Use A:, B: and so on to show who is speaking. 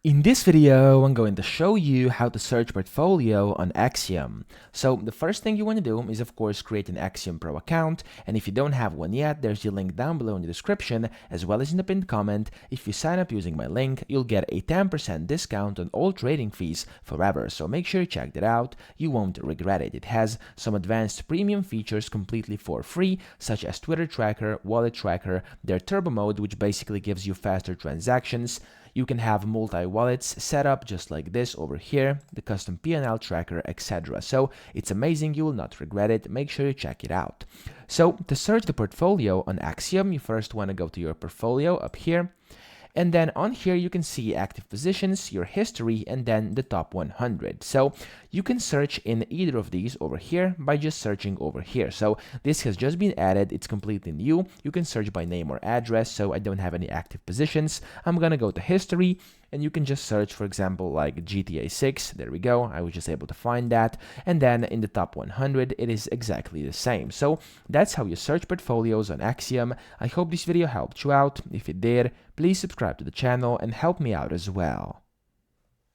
A: In this video, I'm going to show you how to search portfolio on Axiom. So the first thing you want to do is of course create an Axiom Pro account, and if you don't have one yet, there's the link down below in the description as well as in the pinned comment. If you sign up using my link, you'll get a 10% discount on all trading fees forever, so make sure you check that out. You won't regret it. It has some advanced premium features completely for free, such as Twitter tracker, wallet tracker, their turbo mode, which basically gives you faster transactions. You can have multi-wallets set up just like this over here, the custom P&L tracker, etc. So it's amazing, you will not regret it. Make sure you check it out. So to search the portfolio on Axiom, you first want to go to your portfolio up here. And then on here, you can see active positions, your history, and then the top 100. So you can search in either of these over here by just searching over here. So this has just been added. It's completely new. You can search by name or address. So I don't have any active positions. I'm going to go to history, and you can just search, for example, like GTA 6. There we go. I was just able to find that. And then in the top 100, it is exactly the same. So that's how you search portfolios on Axiom. I hope this video helped you out. If it did, please subscribe to the channel and help me out as well.